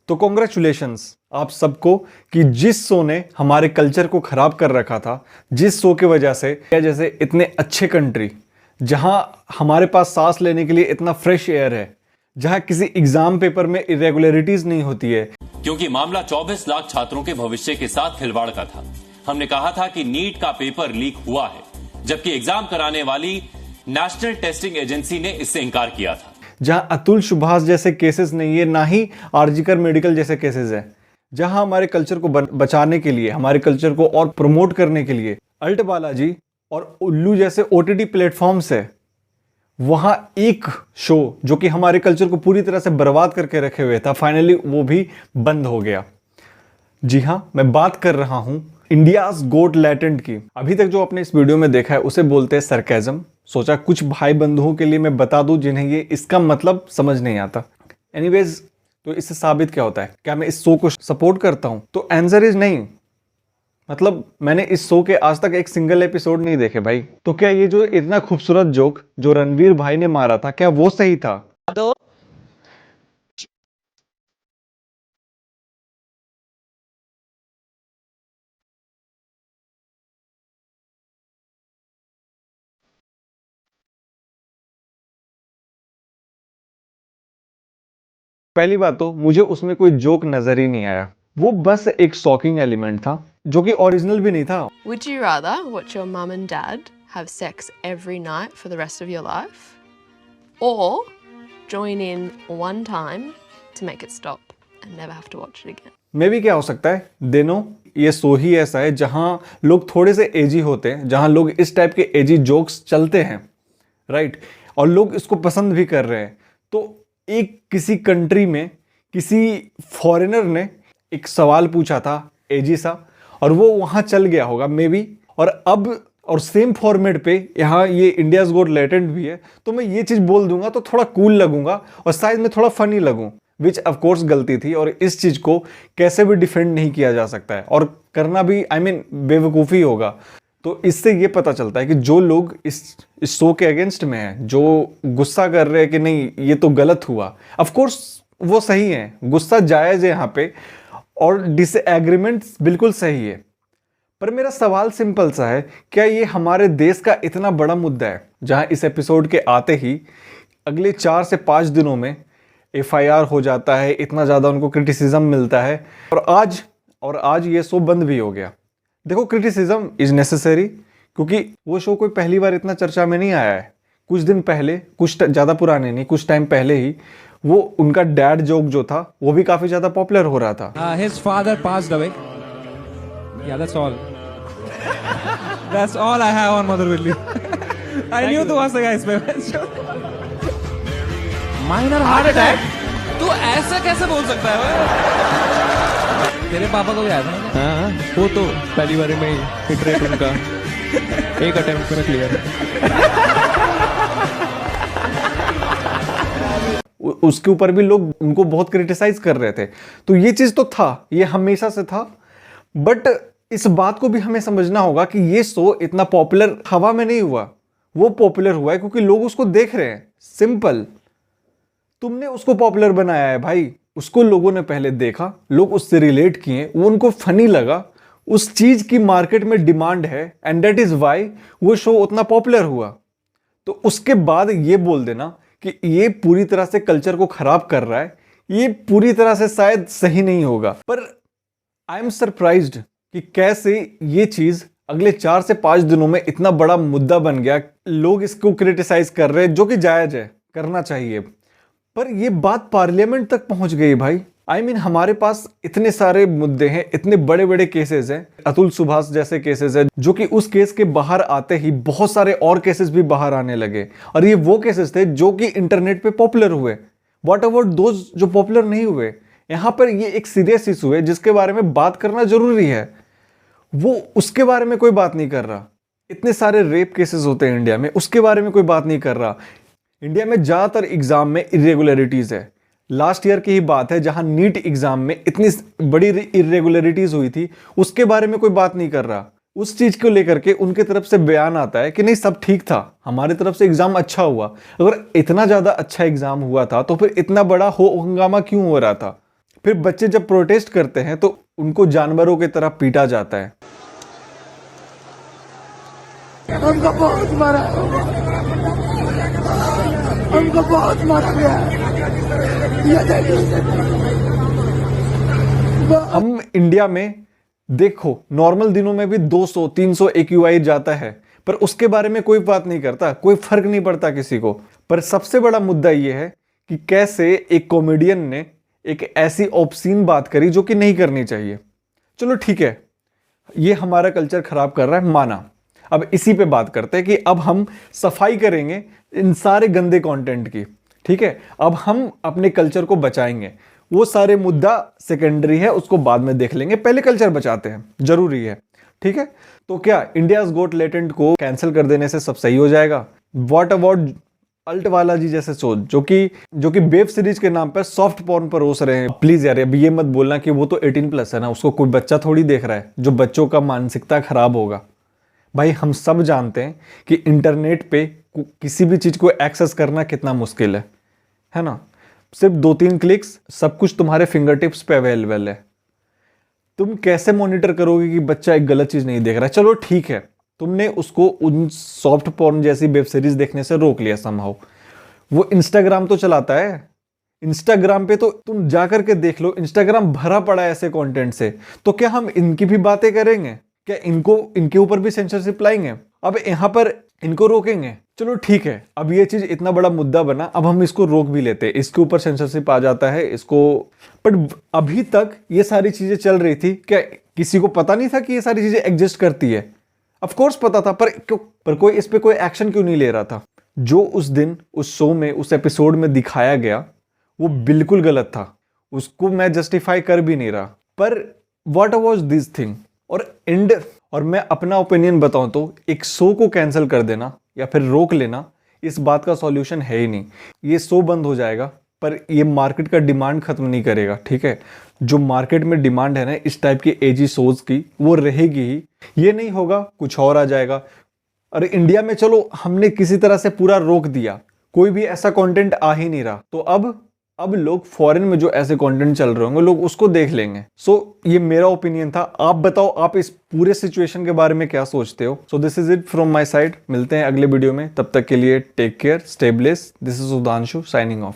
तो कॉन्ग्रेचुलेशंस आप सबको कि जिस शो ने हमारे कल्चर को खराब कर रखा था, जिस शो की वजह से या जैसे इतने अच्छे कंट्री जहां हमारे पास सांस लेने के लिए इतना फ्रेश एयर है, जहां किसी एग्जाम पेपर में इरेगुलरिटीज नहीं होती है, क्योंकि मामला 24 लाख छात्रों के भविष्य के साथ खिलवाड़ का था। हमने कहा था कि नीट का पेपर लीक हुआ है, जबकि एग्जाम कराने वाली नेशनल टेस्टिंग एजेंसी ने इससे इनकार किया था। जहां अतुल सुभाष जैसे केसेस नहीं है, ना ही आरजीकर मेडिकल जैसे केसेस है, जहां हमारे कल्चर को बचाने के लिए, हमारे कल्चर को और प्रमोट करने के लिए अल्ट बालाजी और उल्लू जैसे ओटीटी प्लेटफॉर्म्स है, वहां एक शो जो कि हमारे कल्चर को पूरी तरह से बर्बाद करके रखे हुए था, फाइनली वो भी बंद हो गया। जी हां, मैं बात कर रहा हूं इंडियाज गोट लैटेंट की। अभी तक जो आपने इस वीडियो में देखा है उसे बोलते हैं सरकाज़म। सोचा कुछ भाई बंधुओं के लिए मैं बता दूं जिन्हें ये इसका मतलब समझ नहीं आता। एनीवेज, तो इससे साबित क्या होता है? क्या मैं इस शो को सपोर्ट करता हूं? तो आंसर इज नहीं। मतलब मैंने इस शो के आज तक एक सिंगल एपिसोड नहीं देखे भाई। तो क्या ये जो इतना खूबसूरत जोक जो रणवीर भाई ने मारा था, क्या वो सही था? पहली बात तो मुझे उसमें कोई जोक नजर ही नहीं आया। वो बस एक शॉकिंग एलिमेंट था जो कि ओरिजिनल भी नहीं था। Would you rather watch your mum and dad have sex every night for the rest of your life, or join in one time to make it stop and never have to watch it again? मे भी क्या हो सकता है, देनो ये show ही ऐसा है जहां लोग थोड़े से एजी होते हैं, जहां लोग इस टाइप के एजी जोक्स चलते हैं, राइट, और लोग इसको पसंद भी कर रहे हैं। तो एक किसी कंट्री में किसी फॉरेनर ने एक सवाल पूछा था एजी सा, और वो वहां चल गया होगा मे बी, और अब और सेम फॉर्मेट पे यहाँ ये इंडियाज गोट लेटेंट भी है, तो मैं ये चीज बोल दूंगा तो थोड़ा कूल लगूंगा और शायद मैं थोड़ा फनी लगूं, विच ऑफ कोर्स गलती थी, और इस चीज को कैसे भी डिफेंड नहीं किया जा सकता है, और करना भी बेवकूफ़ी होगा। तो इससे ये पता चलता है कि जो लोग इस शो के अगेंस्ट में हैं, जो गुस्सा कर रहे हैं कि नहीं ये तो गलत हुआ, ऑफ कोर्स वो सही है, गुस्सा जायज़ है यहाँ पे, और डिसएग्रीमेंट बिल्कुल सही है। पर मेरा सवाल सिंपल सा है, क्या ये हमारे देश का इतना बड़ा मुद्दा है जहां इस एपिसोड के आते ही अगले 4 से 5 दिनों में एफआईआर हो जाता है, इतना ज़्यादा उनको क्रिटिसिज्म मिलता है, और आज ये शो बंद भी हो गया। देखो, क्रिटिसिज्म इज नेसेसरी, क्योंकि वो शो कोई पहली बार इतना चर्चा में नहीं आया है। कुछ दिन पहले, कुछ ज़्यादा पुराने नहीं, कुछ टाइम पहले ही वो उनका डैड जोक जो था वो भी काफी ज्यादा पॉपुलर हो रहा था। His father passed away. Yeah, that's all. That's all I have on Mother Willie. I knew to ask the guys. Minor heart attack. तू ऐसा कैसे बोल सकता है? तेरे पापा को भी आया था ना? हाँ, वो तो पहली बार में हिट रेट उनका एक अटेम्प्ट में क्लियर है। उसके ऊपर भी लोग उनको बहुत क्रिटिसाइज कर रहे थे। तो ये चीज तो था, ये हमेशा से था, बट इस बात को भी हमें समझना होगा कि ये शो इतना पॉपुलर हवा में नहीं हुआ, वो पॉपुलर हुआ है क्योंकि लोग उसको देख रहे हैं। सिंपल। तुमने उसको पॉपुलर बनाया है भाई, उसको लोगों ने पहले देखा, लोग उससे रिलेट किए, वो उनको फनी लगा, उस चीज की मार्केट में डिमांड है, एंड दैट इज वाई वो शो उतना पॉपुलर हुआ। तो उसके बाद ये बोल देना कि ये पूरी तरह से कल्चर को खराब कर रहा है, ये पूरी तरह से शायद सही नहीं होगा। पर आई एम सरप्राइज्ड कि कैसे ये चीज अगले 4 से 5 दिनों में इतना बड़ा मुद्दा बन गया। लोग इसको क्रिटिसाइज कर रहे हैं, जो कि जायज है, करना चाहिए, पर ये बात पार्लियामेंट तक पहुंच गई भाई। हमारे पास इतने सारे मुद्दे हैं, इतने बड़े बड़े केसेस हैं, अतुल सुभाष जैसे केसेस हैं, जो कि उस केस के बाहर आते ही बहुत सारे और केसेस भी बाहर आने लगे, और ये वो केसेस थे जो कि इंटरनेट पे पॉपुलर हुए। व्हाट अबाउट दोज जो पॉपुलर नहीं हुए? यहां पर ये एक सीरियस इशू है जिसके बारे में बात करना जरूरी है, वो उसके बारे में कोई बात नहीं कर रहा। इतने सारे रेप केसेस होते हैं इंडिया में, उसके बारे में कोई बात नहीं कर रहा। इंडिया में ज्यादातर एग्जाम में इरेगुलरिटीज है। लास्ट ईयर की ही बात है जहां नीट एग्जाम में इतनी बड़ी इरेगुलरिटीज हुई थी, उसके बारे में कोई बात नहीं कर रहा। उस चीज को लेकर के उनके तरफ से बयान आता है कि नहीं सब ठीक था, हमारी तरफ से एग्जाम अच्छा हुआ। अगर इतना ज्यादा अच्छा एग्जाम हुआ था तो फिर इतना बड़ा हो हंगामा क्यों हो रहा था? फिर बच्चे जब प्रोटेस्ट करते हैं तो उनको जानवरों की तरह पीटा जाता है। हमको बहुत मारा, हमको बहुत मारा गया। हम इंडिया में देखो नॉर्मल दिनों में भी 200-300 AQI जाता है, पर उसके बारे में कोई बात नहीं करता, कोई फर्क नहीं पड़ता किसी को। पर सबसे बड़ा मुद्दा यह है कि कैसे एक कॉमेडियन ने एक ऐसी ऑब्सीन बात करी जो कि नहीं करनी चाहिए। चलो ठीक है, ये हमारा कल्चर खराब कर रहा है, माना। अब इसी पे बात करते हैं कि अब हम सफाई करेंगे इन सारे गंदे कंटेंट की, ठीक है। अब हम अपने कल्चर को बचाएंगे। वो सारे मुद्दा सेकेंडरी है, उसको बाद में देख लेंगे, पहले कल्चर बचाते हैं, जरूरी है, ठीक है। तो क्या इंडियाज गोट लेटेंट को कैंसिल कर देने से सब सही हो जाएगा? व्हाट अबाउट अल्ट वाला जी जैसे सोच, जो कि वेब सीरीज के नाम पर सॉफ्ट पॉर्न पर रोस रहे हैं। प्लीज यार अब ये मत बोलना कि वो तो 18+ है ना, उसको कोई बच्चा थोड़ी देख रहा है, जो बच्चों का मानसिकता खराब होगा। भाई हम सब जानते हैं कि इंटरनेट पे किसी भी चीज को एक्सेस करना कितना मुश्किल है ना। सिर्फ 2-3 क्लिक्स सब कुछ तुम्हारे फिंगर टिप्स पे अवेलेबल है। तुम कैसे मॉनिटर करोगे कि बच्चा एक गलत चीज नहीं देख रहा है? चलो ठीक है, तुमने उसको उन सॉफ्ट पॉर्न जैसी वेब सीरीज देखने से रोक लिया समहाउ। वो इंस्टाग्राम तो चलाता है, इंस्टाग्राम पे तो तुम जाकर के देख लो, इंस्टाग्राम भरा पड़ा है ऐसे कंटेंट से। तो क्या हम इनकी भी बातें करेंगे? क्या इनके ऊपर भी सेंसरशिप लाएंगे? अब यहाँ पर इनको रोकेंगे? चलो ठीक है, अब ये चीज इतना बड़ा मुद्दा बना, अब हम इसको रोक भी लेते हैं, इसके ऊपर सेंसरशिप आ जाता है इसको। बट अभी तक ये सारी चीजें चल रही थी, क्या किसी को पता नहीं था कि ये सारी चीजें एग्जिस्ट करती है? ऑफ कोर्स पता था, पर कोई इस पे कोई एक्शन क्यों नहीं ले रहा था? जो उस दिन उस शो में उस एपिसोड में दिखाया गया वो बिल्कुल गलत था, उसको मैं जस्टिफाई कर भी नहीं रहा। पर व्हाट वाज दिस थिंग? और मैं अपना ओपिनियन बताऊं तो एक शो को कैंसिल कर देना या फिर रोक लेना इस बात का सॉल्यूशन है ही नहीं। ये शो बंद हो जाएगा पर ये मार्केट का डिमांड खत्म नहीं करेगा, ठीक है। जो मार्केट में डिमांड है ना इस टाइप की एजी शोज की, वो रहेगी ही। ये नहीं होगा, कुछ और आ जाएगा। अरे इंडिया में चलो हमने किसी तरह से पूरा रोक दिया, कोई भी ऐसा कंटेंट आ ही नहीं रहा, तो अब लोग फॉरेन में जो ऐसे कंटेंट चल रहे होंगे लोग उसको देख लेंगे। सो ये मेरा ओपिनियन था। आप बताओ आप इस पूरे सिचुएशन के बारे में क्या सोचते हो? So this is it from my side. मिलते हैं अगले वीडियो में, तब तक के लिए take care, stay blessed. This is Sudhanshu signing of.